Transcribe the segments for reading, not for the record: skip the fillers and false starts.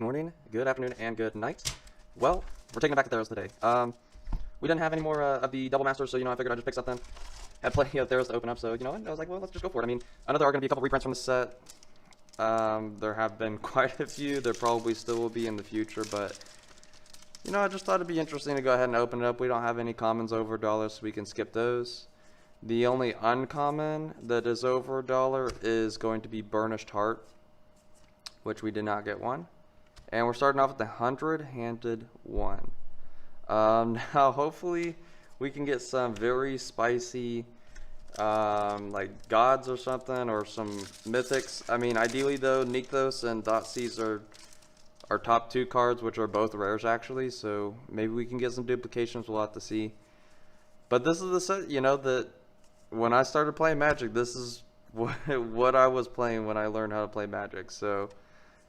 morning, good afternoon, and good night. Well, we're taking it back to Theros today. We didn't have any more of the Double Masters, so, I figured I'd just pick something. Had plenty of Theros to open up, so, I was like, well, let's just go for it. I mean, I know there are going to be a couple reprints from this set. There have been quite a few. There probably still will be in the future, but, I just thought it'd be interesting to go ahead and open it up. We don't have any commons over $1, so we can skip those. The only uncommon that is over $1 is going to be Burnished Hart, which we did not get one. And we're starting off with the 100-handed one. Now, hopefully, we can get some very spicy, like gods or something, or some mythics. I mean, ideally, though, Nykthos and Deceit are our top 2 cards, which are both rares, actually. So maybe we can get some duplications. We'll have to see. But this is the set, that when I started playing Magic, this is what I was playing when I learned how to play Magic. So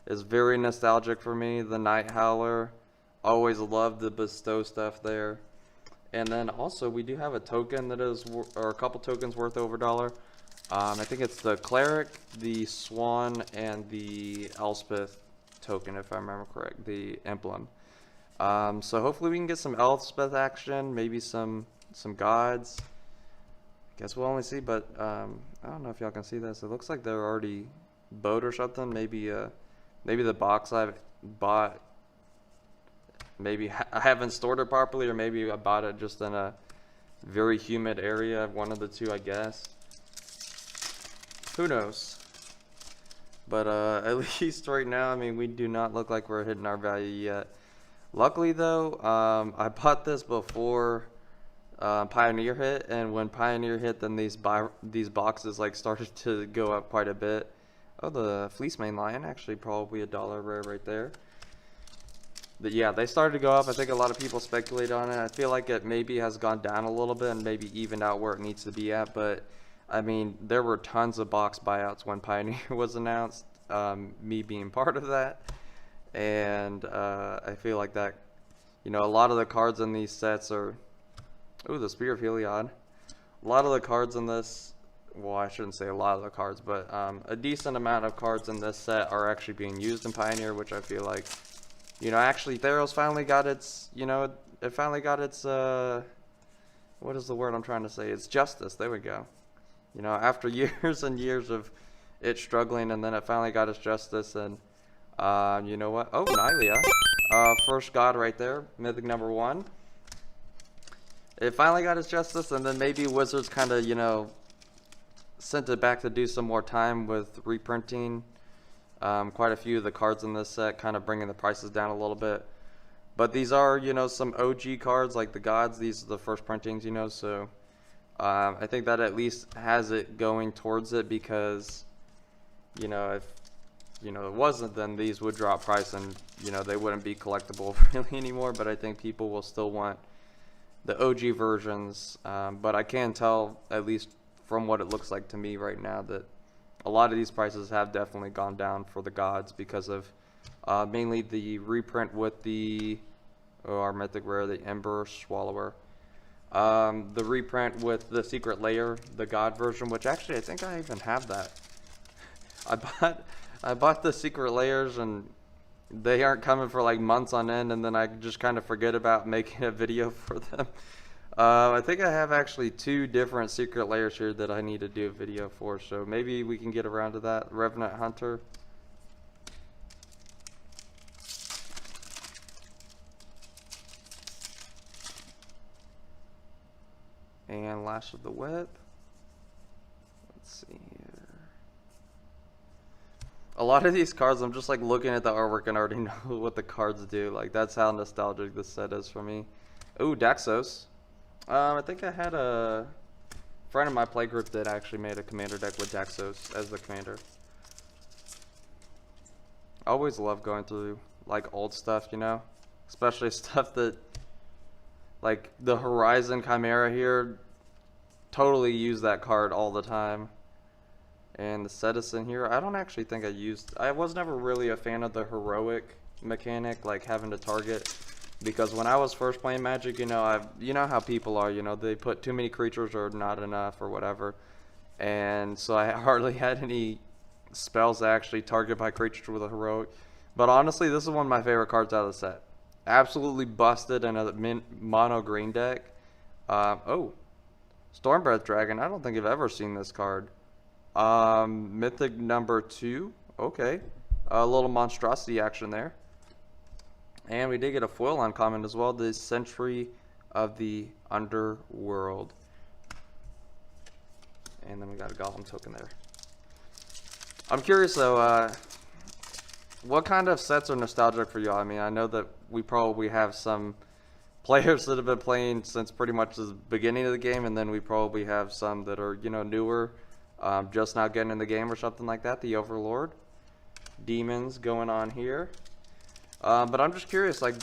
it's very nostalgic for me. The Night Howler, always loved the bestow stuff there. And then also we do have a token that is, or a couple tokens worth over $1. I think it's the Cleric, the Swan, and the Elspeth token, if I remember correct, the emblem. So hopefully we can get some Elspeth action, maybe some gods. Guess we'll only see, but I don't know if y'all can see this. It looks like they're already bowed or something. Maybe the box I've bought, maybe I haven't stored it properly, or maybe I bought it just in a very humid area. One of the two, I guess. Who knows? But at least right now, I mean, we do not look like we're hitting our value yet. Luckily, though, I bought this before Pioneer hit, and when Pioneer hit, then these boxes like started to go up quite a bit. Oh, the Fleecemane Lion, actually probably $1 rare right there. But yeah, they started to go up. I think a lot of people speculate on it. I feel like it maybe has gone down a little bit and maybe evened out where it needs to be at. But I mean, there were tons of box buyouts when Pioneer was announced, me being part of that. And I feel like that, a lot of the cards in these sets are, ooh, the Spear of Heliod. A lot of the cards in this, well, I shouldn't say a lot of the cards, but a decent amount of cards in this set are actually being used in Pioneer, which I feel like, actually Theros finally got its, it finally got its, what is the word I'm trying to say? It's justice. There we go. After years and years of it struggling, and then it finally got its justice, and you know what? Oh, Nylea. First god right there, mythic number 1. It finally got its justice, and then maybe Wizards kind of, sent it back to do some more time with reprinting quite a few of the cards in this set, kind of bringing the prices down a little bit. But these are, some OG cards like the gods. These are the first printings, so I think that at least has it going towards it, because, if, it wasn't, then these would drop price and, they wouldn't be collectible really anymore. But I think people will still want the OG versions. But I can tell, at least from what it looks like to me right now, that a lot of these prices have definitely gone down for the gods because of mainly the reprint with the our mythic rare, the Ember Swallower, the reprint with the Secret Lair, the god version, which actually I think I even have that. I bought the Secret Lairs, and they aren't coming for like months on end, and then I just kind of forget about making a video for them. I think I have actually 2 different Secret Lairs here that I need to do a video for, so maybe we can get around to that. Revenant Hunter. And Lash of the Whip. Let's see here. A lot of these cards, I'm just like looking at the artwork and already know what the cards do. Like, that's how nostalgic this set is for me. Ooh, Daxos. I think I had a friend in my playgroup that actually made a commander deck with Daxos as the commander. I always love going through like old stuff, especially stuff that, like the Horizon Chimera here, totally use that card all the time. And the Citizen here, I don't actually think I was never really a fan of the heroic mechanic, like having to target. Because when I was first playing Magic, you know how people are, they put too many creatures or not enough or whatever. And so I hardly had any spells that actually target my creatures with a heroic. But honestly, this is one of my favorite cards out of the set. Absolutely busted in a mono green deck. Oh, Stormbreath Dragon. I don't think I've ever seen this card. Mythic number 2. Okay. A little monstrosity action there. And we did get a foil uncommon as well. The Sentry of the Underworld. And then we got a Golem token there. I'm curious though, what kind of sets are nostalgic for y'all? I mean, I know that we probably have some players that have been playing since pretty much the beginning of the game, and then we probably have some that are, you know, newer, just now getting in the game or something like that. The Overlord. Demons going on here. But I'm just curious, like,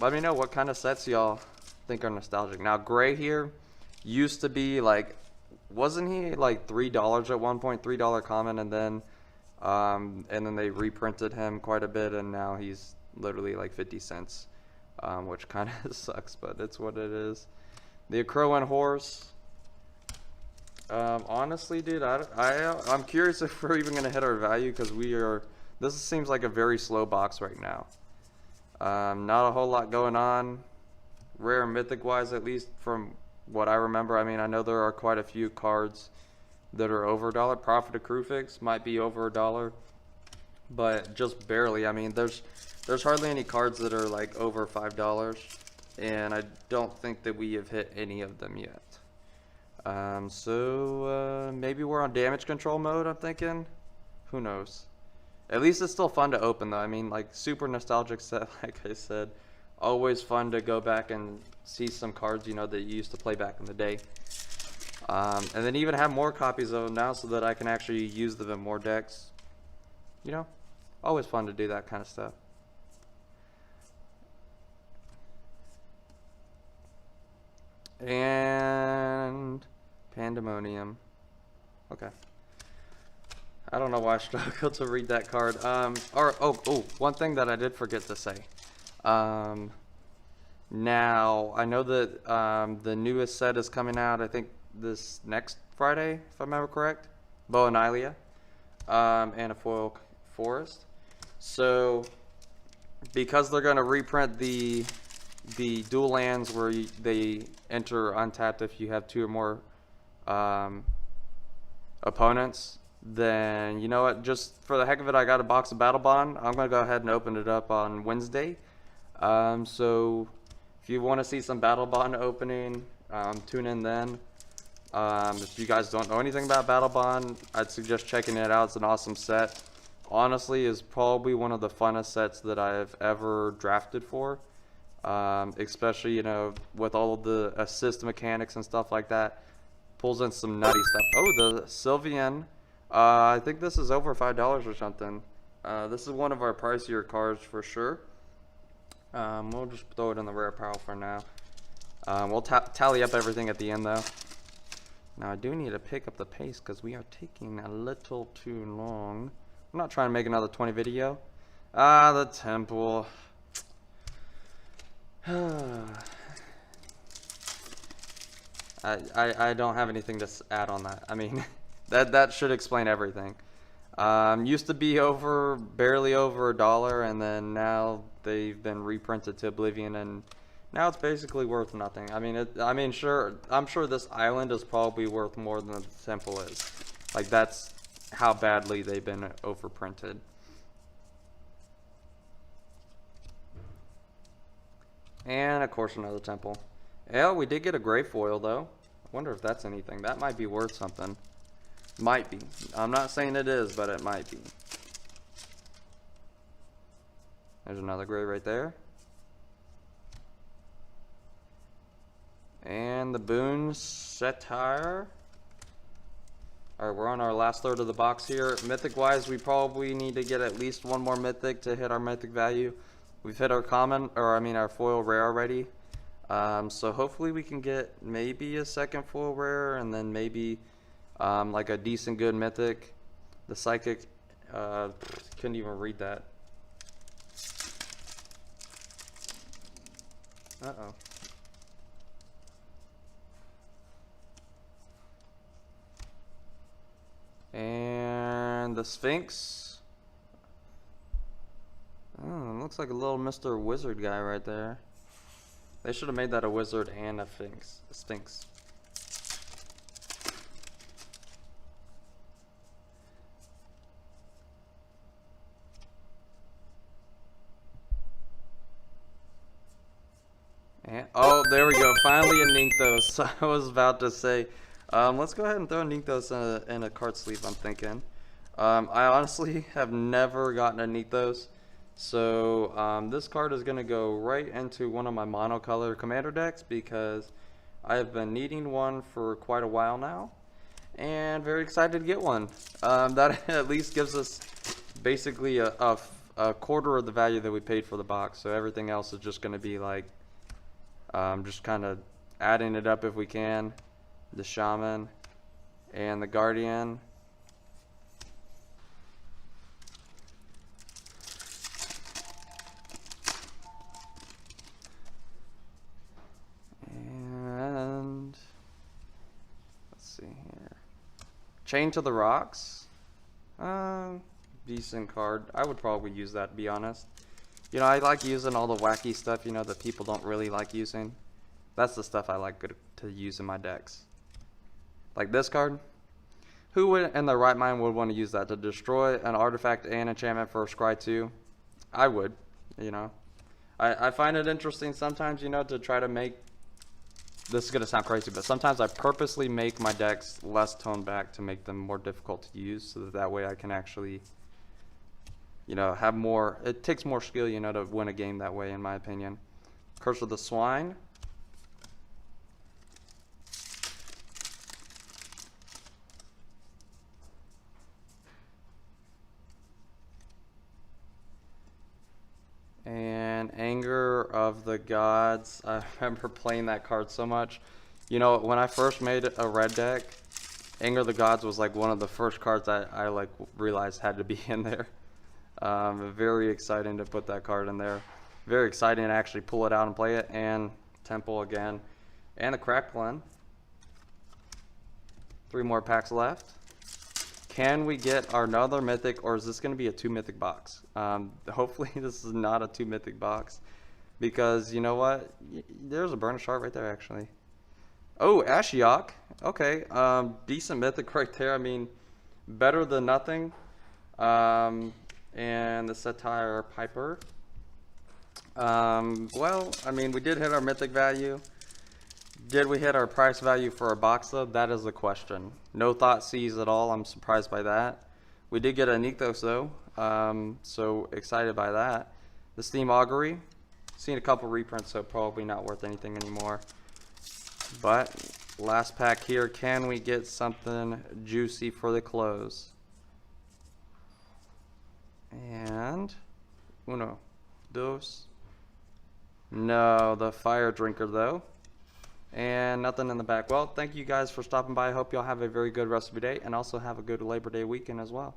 let me know what kind of sets y'all think are nostalgic. Now, Gray here used to be, like, wasn't he, like, $3 at one point, $3 common, and then they reprinted him quite a bit, and now he's literally like 50 cents, which kind of sucks, but it's what it is. The Crowan Horse. Honestly, dude, I'm curious if we're even gonna hit our value, because this seems like a very slow box right now. Not a whole lot going on, rare and mythic wise, at least from what I remember. I mean, I know there are quite a few cards that are over $1. Prophet of Krufix might be over $1, but just barely. I mean, there's hardly any cards that are like over $5, and I don't think that we have hit any of them yet. So maybe we're on damage control mode, I'm thinking. Who knows? At least it's still fun to open though. I mean, like, super nostalgic set, like I said. Always fun to go back and see some cards, you know, that you used to play back in the day. And then even have more copies of them now so that I can actually use them in more decks. You know, always fun to do that kind of stuff. And Pandemonium. Okay. I don't know why I struggled to read that card. One thing that I did forget to say. Now, I know that the newest set is coming out, I think, this next Friday, if I remember correct. Bow and Nylea, and a foil forest. So, because they're going to reprint the dual lands where they enter untapped if you have 2 or more opponents, then you know what? Just for the heck of it, I got a box of Battle Bond. I'm going to go ahead and open it up on Wednesday. So, if you want to see some Battle Bond opening, tune in then. If you guys don't know anything about Battle Bond, I'd suggest checking it out. It's an awesome set. Honestly, is probably one of the funnest sets that I've ever drafted for. Especially, you know, with all of the assist mechanics and stuff like that. Pulls in some nutty stuff. Oh, the Sylvan. I think this is over $5 or something. This is one of our pricier cards for sure. We'll just throw it in the rare pile for now. We'll tally up everything at the end though. Now I do need to pick up the pace because we are taking a little too long. I'm not trying to make another 20 video. The temple. I don't have anything to add on that. I mean, that should explain everything. Used to be barely over $1, and then now they've been reprinted to oblivion, and now it's basically worth nothing. I mean, I'm sure this island is probably worth more than the temple is. Like, that's how badly they've been overprinted. And of course another temple. Yeah, we did get a gray foil though. I wonder if that's anything. That might be worth something. Might be. I'm not saying it is, but it might be. There's another gray right there. And the Boon Satire. Alright, we're on our last third of the box here. Mythic wise, we probably need to get at least one more mythic to hit our mythic value. We've hit our our foil rare already. So hopefully we can get maybe a second foil rare, and then maybe like a decent good mythic. The Psychic, couldn't even read that. Uh-oh. And the Sphinx. looks like a little Mr. Wizard guy right there. They should have made that a wizard and a sphinx. And, oh, there we go. Finally a Nykthos. I was about to say, let's go ahead and throw a Nykthos in a card sleeve, I'm thinking. I honestly have never gotten a Nykthos. So this card is going to go right into one of my monocolor commander decks because I have been needing one for quite a while now. And very excited to get one. That at least gives us basically a quarter of the value that we paid for the box. So everything else is just going to be like just kind of adding it up if we can. The Shaman and the Guardian. And let's see here. Chain to the Rocks. Decent card. I would probably use that, to be honest. You know, I like using all the wacky stuff, you know, that people don't really like using. That's the stuff I like to use in my decks. Like this card. Who would, in their right mind, would want to use that to destroy an artifact and enchantment for a Scry 2? I would, you know. I find it interesting sometimes, you know, to try to make... This is going to sound crazy, but sometimes I purposely make my decks less toned back to make them more difficult to use, so that way I can actually, you know, have more... It takes more skill, you know, to win a game that way, in my opinion. Curse of the Swine. And Anger of the Gods. I remember playing that card so much. You know, when I first made a red deck, Anger of the Gods was like one of the first cards I like realized had to be in there. Very exciting to put that card in there. Very exciting to actually pull it out and play it. And Temple again. And the Cracked One. 3 more packs left. Can we get our another mythic, or is this going to be a 2 mythic box? Hopefully this is not a 2 mythic box, because you know what? There's a Burnished Hart right there, actually. Oh, Ashiok. Okay, decent mythic right there. I mean, better than nothing. And the Satire Piper. Well, I mean, we did hit our mythic value. Did we hit our price value for our box though? That is the question. No thought sees at all. I'm surprised by that. We did get a Nykthos though, so excited by that. The Steam Augury. Seen a couple reprints, so probably not worth anything anymore. But last pack here. Can we get something juicy for the close? And uno, dos. No, the Fire Drinker though. And nothing in the back. Well, thank you guys for stopping by. I hope y'all have a very good rest of your day, and also have a good Labor Day weekend as well.